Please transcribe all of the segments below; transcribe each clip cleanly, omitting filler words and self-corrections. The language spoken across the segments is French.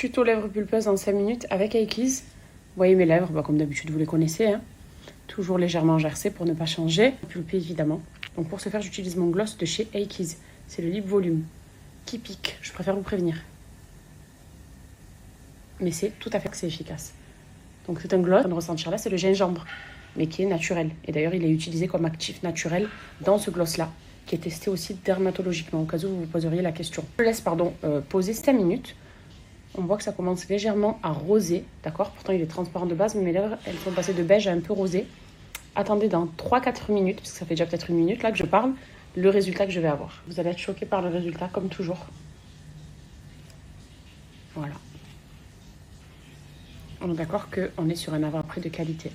Tuto lèvres pulpeuses en 5 minutes avec Aikeez. Vous voyez mes lèvres, comme d'habitude vous les connaissez. Hein. Toujours légèrement gercées pour ne pas changer. Pulpées évidemment. Donc pour ce faire j'utilise mon gloss de chez Aikeez. C'est le Lip Volume. Qui pique, je préfère vous prévenir. Mais c'est tout à fait que c'est efficace. Donc c'est un gloss, on ressentir là, c'est le gingembre. Mais qui est naturel. Et d'ailleurs il est utilisé comme actif naturel dans ce gloss là. Qui est testé aussi dermatologiquement, au cas où vous vous poseriez la question. Je laisse poser 5 minutes. On voit que ça commence légèrement à roser, d'accord? Pourtant, il est transparent de base, mais mes lèvres, elles sont passées de beige à un peu rosé. Attendez dans 3-4 minutes, parce que ça fait déjà peut-être 1 minute là que je parle, le résultat que je vais avoir. Vous allez être choqués par le résultat, comme toujours. Voilà. On est d'accord qu'on est sur un avant-après de qualité.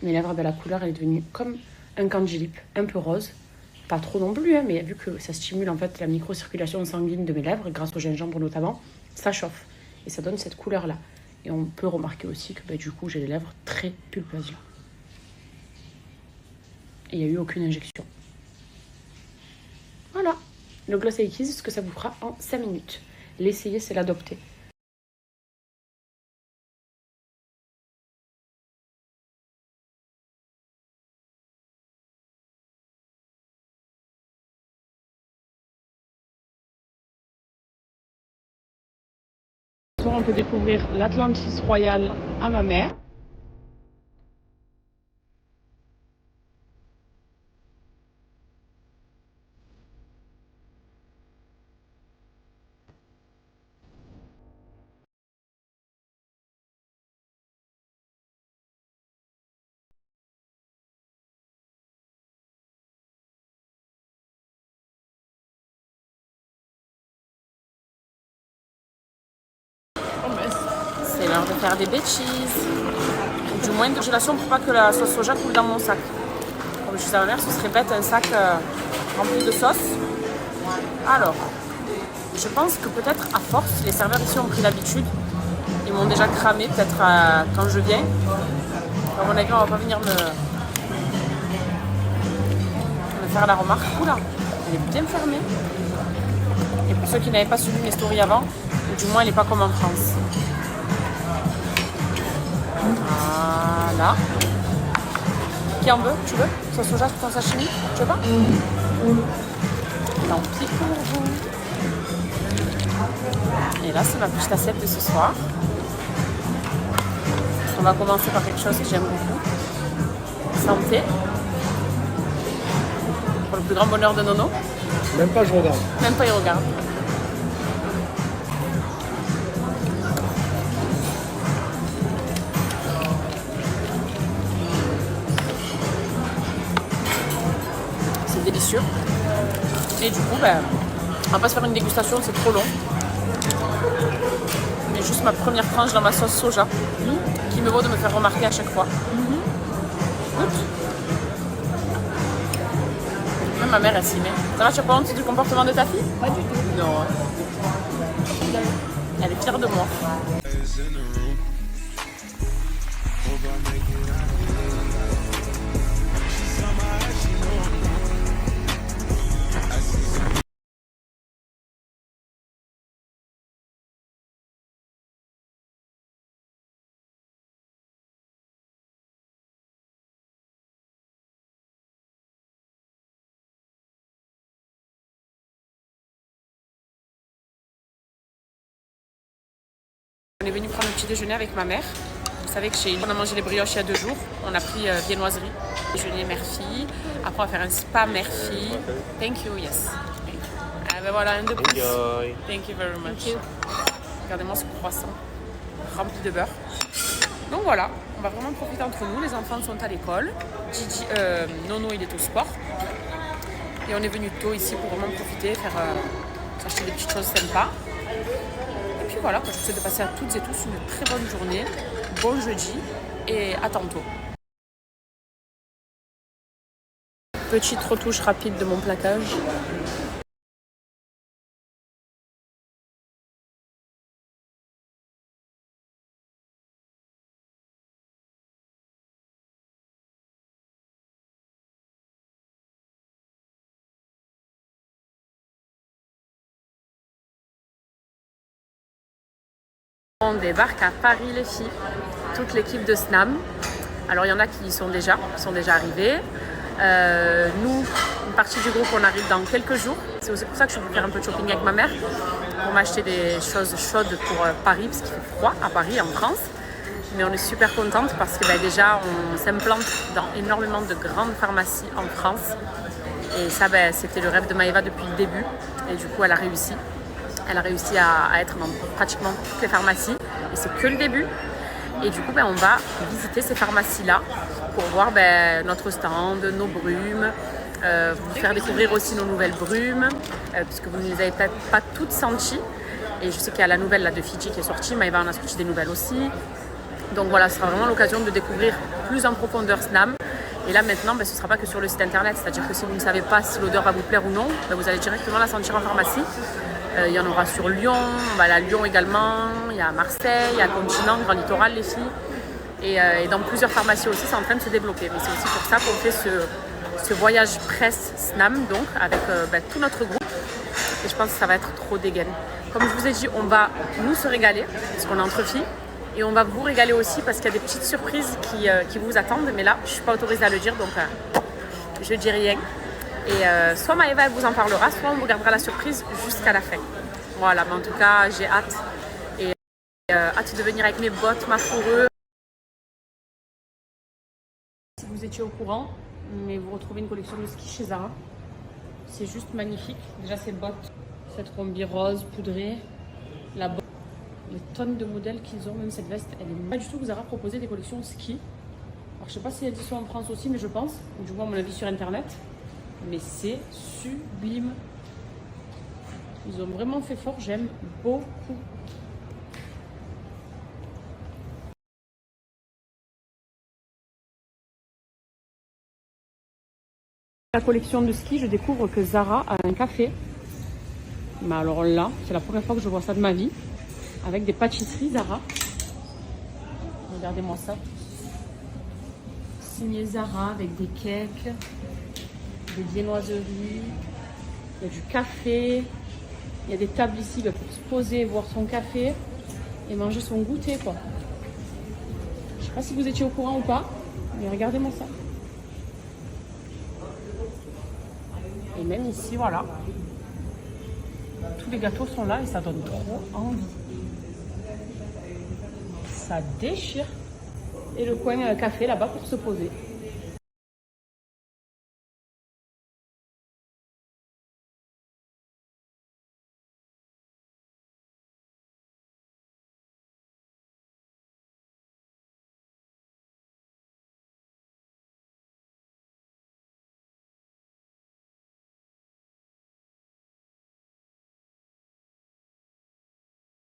Mes lèvres, la couleur, elle est devenue comme un candy lip, un peu rose. Pas trop non plus, hein, mais vu que ça stimule en fait la microcirculation sanguine de mes lèvres, grâce au gingembre notamment, ça chauffe. Et ça donne cette couleur-là. Et on peut remarquer aussi que du coup, j'ai les lèvres très pulpeuses là. Et il n'y a eu aucune injection. Voilà. Le gloss Aikeez, ce que ça vous fera en 5 minutes. L'essayer, c'est l'adopter. On peut découvrir l'Atlantis Royal à ma mère. C'est l'heure de faire des bêtises. Ou du moins une congélation pour pas que la sauce soja coule dans mon sac. Comme je disais à ma mère, ce serait bête un sac rempli de sauce. Alors, je pense que peut-être à force, les serveurs ici ont pris l'habitude. Ils m'ont déjà cramé peut-être quand je viens. À mon avis, on va pas venir me faire la remarque. Oula, elle est bien fermée. Et pour ceux qui n'avaient pas suivi mes stories avant, ou du moins elle n'est pas comme en France. Voilà. Qui en veut? Tu veux? Sauce soja tout en sashimi? Tu veux pas? Tant pis pour vous. Et là, c'est ma petite assiette de ce soir. On va commencer par quelque chose que j'aime beaucoup. Santé. Pour le plus grand bonheur de Nono. Même pas je regarde. Même pas il regarde. C'est délicieux. Et du coup, on va pas se faire une dégustation, c'est trop long. Mais juste ma première tranche dans ma sauce soja, qui me vaut de me faire remarquer à chaque fois. Même ma mère, elle s'y met. Ça va, tu as pas honte du comportement de ta fille? Pas du tout. Non. Elle est fière de moi. On est venu prendre le petit déjeuner avec ma mère. Vous savez que on a mangé les brioches il y a 2 jours. On a pris viennoiserie. Déjeuner mère-fille. Après on va faire un spa mère-fille. Thank you, yes. Ah ben voilà, un de plus. Enjoy. Thank you very much. Regardez-moi ce croissant rempli de beurre. Donc voilà, on va vraiment profiter entre nous. Les enfants sont à l'école. Nono il est au sport. Et on est venu tôt ici pour vraiment profiter, s'acheter des petites choses sympas. Et puis voilà, je vous souhaite de passer à toutes et tous une très bonne journée, bon jeudi et à tantôt. Petite retouche rapide de mon plaquage. On débarque à Paris les filles, toute l'équipe de SNAM. Alors il y en a qui sont déjà arrivés. Nous, une partie du groupe, on arrive dans quelques jours. C'est aussi pour ça que je suis venue faire un peu de shopping avec ma mère pour m'acheter des choses chaudes pour Paris parce qu'il fait froid à Paris, en France. Mais on est super contente parce que déjà on s'implante dans énormément de grandes pharmacies en France. Et ça, c'était le rêve de Maëva depuis le début. Et du coup, elle a réussi. Elle a réussi à être dans pratiquement toutes les pharmacies. Et c'est que le début. Et du coup, on va visiter ces pharmacies-là pour voir notre stand, nos brumes, vous faire découvrir aussi nos nouvelles brumes, puisque vous ne les avez peut-être pas toutes senties. Et je sais qu'il y a la nouvelle là, de Fiji qui est sortie. Maëva en a sorti des nouvelles aussi. Donc voilà, ce sera vraiment l'occasion de découvrir plus en profondeur SNAM. Et là maintenant, ce ne sera pas que sur le site internet, c'est-à-dire que si vous ne savez pas si l'odeur va vous plaire ou non, vous allez directement la sentir en pharmacie. Il y en aura sur Lyon, on va aller à Lyon également, il y a Marseille, il y a Continent, Grand Littoral les filles. Et dans plusieurs pharmacies aussi, c'est en train de se développer. Mais c'est aussi pour ça qu'on fait ce voyage presse SNAM, donc avec tout notre groupe. Et je pense que ça va être trop dégaine. Comme je vous ai dit, on va nous se régaler, parce qu'on est entre filles. Et on va vous régaler aussi parce qu'il y a des petites surprises qui vous attendent. Mais là, je ne suis pas autorisée à le dire, donc je ne dis rien. Et soit Maëva elle vous en parlera, soit on vous gardera la surprise jusqu'à la fin. Voilà, mais en tout cas, j'ai hâte. Et hâte de venir avec mes bottes, ma fourrure. Si vous étiez au courant, mais vous retrouvez une collection de ski chez Zara. C'est juste magnifique. Déjà, ces bottes, cette combi rose poudrée, la botte. Les tonnes de modèles qu'ils ont, même cette veste, elle est pas du tout. Vous aura proposé des collections ski. Alors je sais pas si elles y sont en France aussi, mais je pense, ou du moins à mon avis sur internet. Mais c'est sublime. Ils ont vraiment fait fort, j'aime beaucoup. La collection de ski, je découvre que Zara a un café. Mais alors là, c'est la première fois que je vois ça de ma vie. Avec des pâtisseries Zara. Regardez-moi ça. Signé Zara avec des cakes, des viennoiseries. Il y a du café. Il y a des tables ici pour se poser, boire son café et manger son goûter, quoi. Je sais pas si vous étiez au courant ou pas, mais regardez-moi ça. Et même ici, voilà. Tous les gâteaux sont là et ça donne trop envie. Ça déchire. Et le coin café là-bas pour se poser.